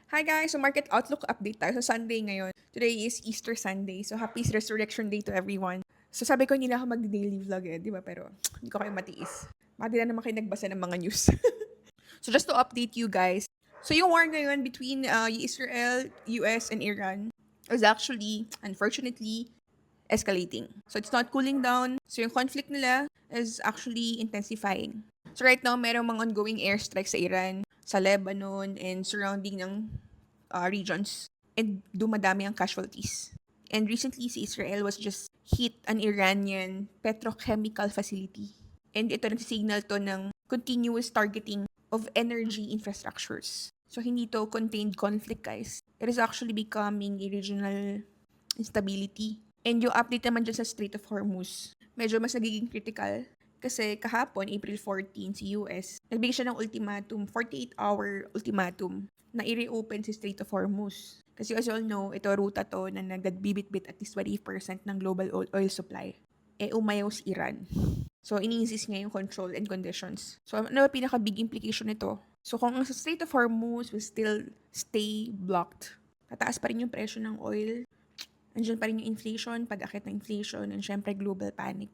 Hi guys! So market outlook update tayo sa Sunday ngayon. Today is Easter Sunday. So happy Resurrection Day to everyone. So sabi ko hindi na ako mag-daily vlog di ba? Pero hindi ko kayo matiis. Baka di na naman kayo nagbasa ng mga news. So just to update you guys. So yung war ngayon between Israel, US, and Iran is actually, unfortunately, escalating. So it's not cooling down. So yung conflict nila is actually intensifying. So right now, merong mga ongoing airstrikes sa Iran, sa Lebanon, and surrounding ng regions. And dumadami ang casualties. And recently, si Israel was just hit an Iranian petrochemical facility. And ito nagsisignal to ng continuous targeting of energy infrastructures. So hindi to contained conflict, guys. It is actually becoming a regional instability. And yung update naman dyan sa Strait of Hormuz, medyo mas nagiging critical. Kasi kahapon, April 14, si US, nagbigay siya ng ultimatum, 48-hour ultimatum, na i-reopen si Strait of Hormuz. Kasi as you all know, ito ruta to na nagbibit-bit at least 20% ng global oil supply. Umayaw si Iran. So, ini-insist niya yung control and conditions. So, ano ba pinaka-big implication nito? So, kung ang Strait of Hormuz will still stay blocked, tataas pa rin yung presyo ng oil, andyan pa rin yung inflation, pag-akit ng inflation, and syempre global panic.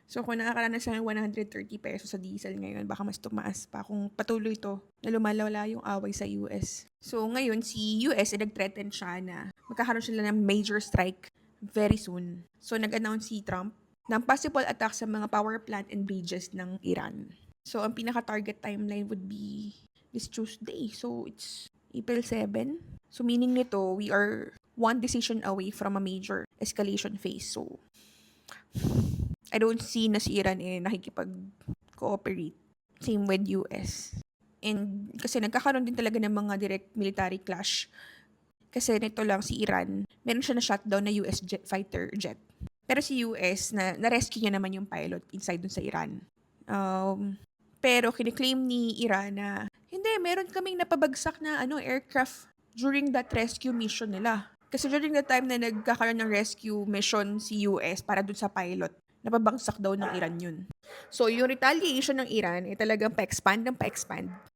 So, kung nakakaranas ng 130 pesos sa diesel ngayon, baka mas tumaas pa kung patuloy to na lumalala yung away sa US. So, ngayon, si US, nag-threaten siya na magkakaroon sila ng major strike very soon. So, nag-announce si Trump ng possible attack sa mga power plant and bridges ng Iran. So, ang pinaka-target timeline would be this Tuesday. So, it's April 7. So, meaning nito, we are one decision away from a major escalation phase. So, I don't see na si Iran nakikipag-cooperate. Same with US. And kasi nagkakaroon din talaga ng mga direct military clash. Kasi nito lang si Iran, meron siya na shutdown na US fighter jet. Pero si US, na-rescue niya naman yung pilot inside dun sa Iran. Pero kiniklaim ni Iran na, hindi, meron kaming napabagsak na aircraft during that rescue mission nila. Kasi during the time na nagkakaroon ng rescue mission si US para dun sa pilot, napabagsak daw ng Iran yun. So, yung retaliation ng Iran ay talagang pa-expand.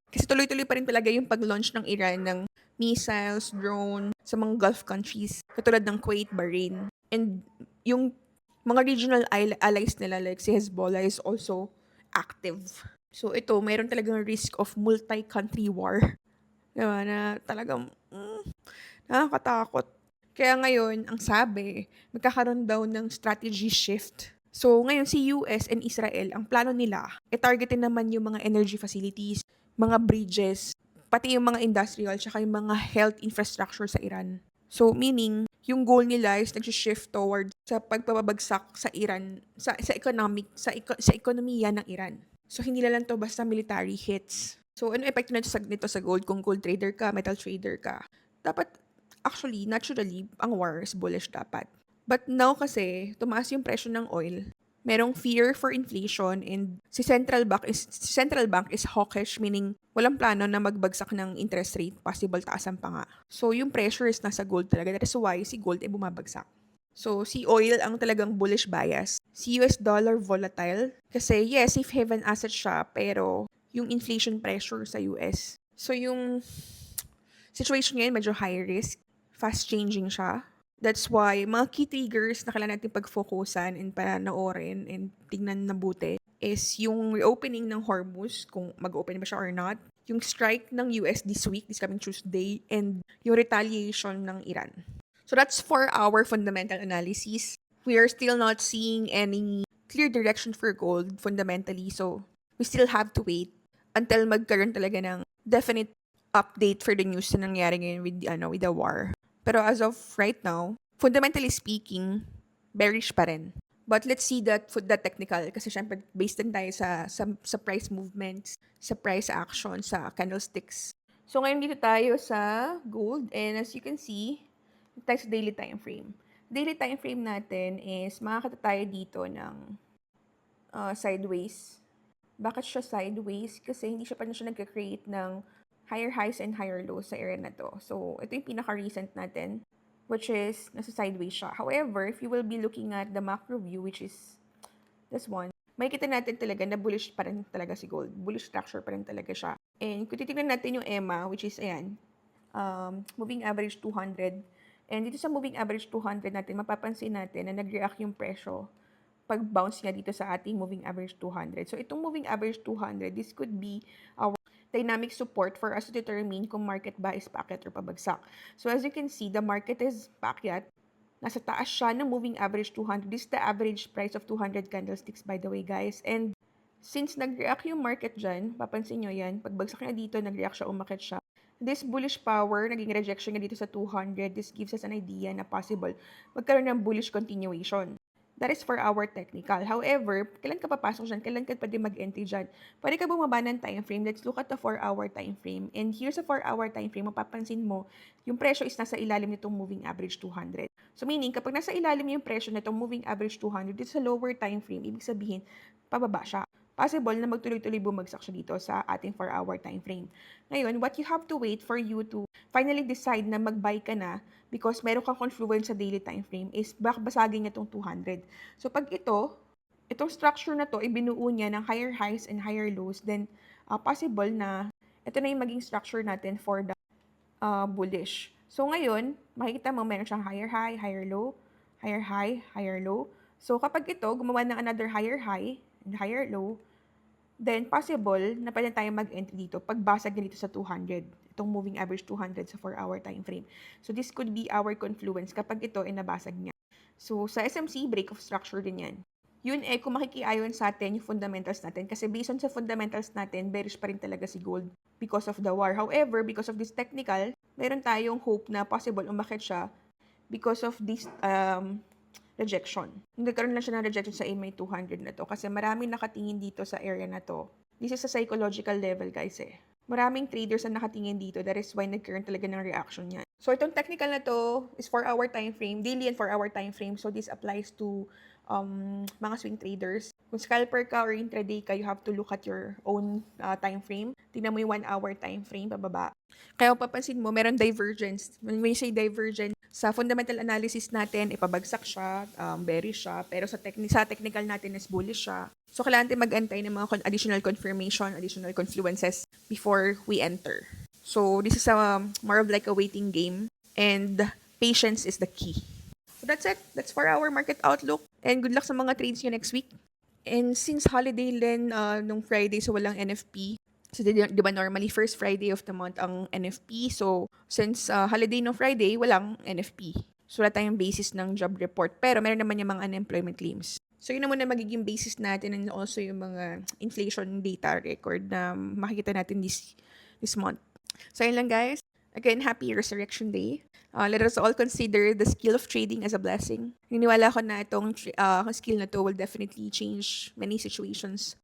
Kasi tuloy-tuloy pa rin talaga yung pag-launch ng Iran ng missiles, drone, sa mga Gulf countries, katulad ng Kuwait, Bahrain. And yung mga regional allies nila like si Hezbollah is also active. So, ito, mayroon talagang risk of multi-country war. Diba? Na talagang, nakakatakot. Kaya ngayon, ang sabi, magkakaroon daw ng strategy shift. So, ngayon si US and Israel, ang plano nila, targetin naman yung mga energy facilities, mga bridges, pati yung mga industrial, tsaka yung mga health infrastructure sa Iran. So, meaning, yung goal nila is nag-shift towards sa pagpapabagsak sa Iran, sa ekonomiya ng Iran. So, hindi na lang to basta military hits. So, ano epekto nito sa gold? Kung gold trader ka, metal trader ka, dapat actually, naturally, ang war is bullish dapat. But now kasi, tumaas yung presyo ng oil. Merong fear for inflation and si central bank is hawkish, meaning walang plano na magbagsak ng interest rate, possible taasan pa nga. So yung pressure is nasa gold talaga. That is why si gold ay bumabagsak. So si oil ang talagang bullish bias. Si US dollar volatile kasi yes, safe haven asset siya pero yung inflation pressure sa US. So yung situation ngayon medyo high risk, fast changing siya. That's why, mga key triggers na kailangan natin pag-focusan and panoorin and tingnan na buti is yung reopening ng Hormuz, kung mag-open ba siya or not, yung strike ng US this week, this coming Tuesday, and yung retaliation ng Iran. So that's for our fundamental analysis. We are still not seeing any clear direction for gold fundamentally, so we still have to wait until magkaroon talaga ng definite update for the news na nangyari ngayon with the war. Pero as of right now, fundamentally speaking, bearish pa rin. But let's see that technical kasi syempre based din tayo sa price movements, sa price action, sa candlesticks. So ngayon dito tayo sa gold and as you can see, tayo sa daily time frame. Daily time frame natin is makakita tayo dito ng sideways. Bakit siya sideways? Kasi hindi siya pa na siya nagka-create ng higher highs and higher lows sa area na to. So, ito yung pinaka-recent natin, which is nasa sideways siya. However, if you will be looking at the macro view, which is this one, makikita natin talaga na bullish pa rin talaga si gold. Bullish structure pa rin talaga siya. And kung titignan natin yung EMA, which is, ayan, moving average 200. And dito sa moving average 200 natin, mapapansin natin na nag-react yung presyo pag-bounce niya dito sa ating moving average 200. So, itong moving average 200, this could be our dynamic support for us to determine kung market ba is paakyat or pabagsak. So, as you can see, the market is paakyat. Nasa taas siya ng moving average 200. This is the average price of 200 candlesticks, by the way, guys. And since nag-react yung market dyan, papansin nyo yan, pagbagsak niya dito, nag-react siya, umakit siya. This bullish power, naging rejection niya dito sa 200, this gives us an idea na possible magkaroon ng bullish continuation. That is for our technical. However, kailan ka papasok dyan? Kailan ka pwede mag-entry dyan? Pwede ka bumaba ng time frame. Let's look at the 4-hour time frame. And here's a 4-hour time frame. Mapapansin mo, yung presyo is nasa ilalim nitong moving average 200. So meaning, kapag nasa ilalim yung presyo nitong moving average 200, dito sa lower time frame, ibig sabihin, pababa siya. Possible na magtuloy-tuloy bumagsak siya dito sa ating 4-hour time frame. Ngayon, what you have to wait for you to finally decide na mag-buy ka na because meron kang confluence sa daily time frame is basagin niya itong 200. So, pag itong structure na to, ibinuo niya ng higher highs and higher lows, then possible na ito na yung maging structure natin for the bullish. So, ngayon, makikita mo meron siyang higher high, higher low, higher high, higher low. So, kapag ito, gumawa ng another higher high and higher low, then possible na pwede tayong mag-entry dito pagbasag niya dito sa 200. Itong moving average 200 sa 4-hour time frame. So, this could be our confluence kapag ito ay nabasag niya. So, sa SMC, break of structure din yan. Yun kung makikiayon sa atin yung fundamentals natin. Kasi based on sa fundamentals natin, bearish pa rin talaga si gold because of the war. However, because of this technical, meron tayong hope na possible umakit siya because of this rejection. Nagkaroon lang siya ng rejection sa MA 200 na to kasi maraming nakatingin dito sa area na to. This is a psychological level, guys Maraming traders na nakatingin dito. That is why nagkaroon talaga ng reaction niya. So, itong technical na to is 4-hour time frame, daily and 4-hour time frame. So, this applies to mga swing traders. Kung scalper ka or intraday ka, you have to look at your own time frame. Tingnan mo yung 1-hour time frame, pababa. Kaya papansin mo, meron divergence. When we say divergence, sa fundamental analysis natin, ipabagsak siya, bearish siya, pero sa technical natin is bullish siya. So, kailangan natin mag-antay ng mga additional confirmation, additional confluences before we enter. So, this is more of like a waiting game, and patience is the key. So, that's it. That's for our market outlook. And good luck sa mga trades nyo next week. And since holiday din nung Friday, so walang NFP. So, di ba normally first Friday of the month ang NFP. So, since holiday no Friday, walang NFP. So, wala tayong basis ng job report. Pero meron naman yung mga unemployment claims. So, yun na muna magiging basis natin and also yung mga inflation data record na makikita natin this month. So, yun lang guys. Again, happy Resurrection Day. Let us all consider the skill of trading as a blessing. Niniwala ko na itong skill na to will definitely change many situations,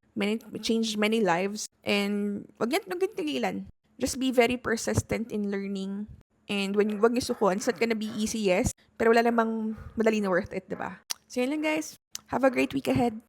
change many lives, and wag niyo tigilan. Just be very persistent in learning. And wag niyo sukuan, it's not gonna be easy, yes, pero wala namang madali na worth it, diba? So yun lang guys. Have a great week ahead.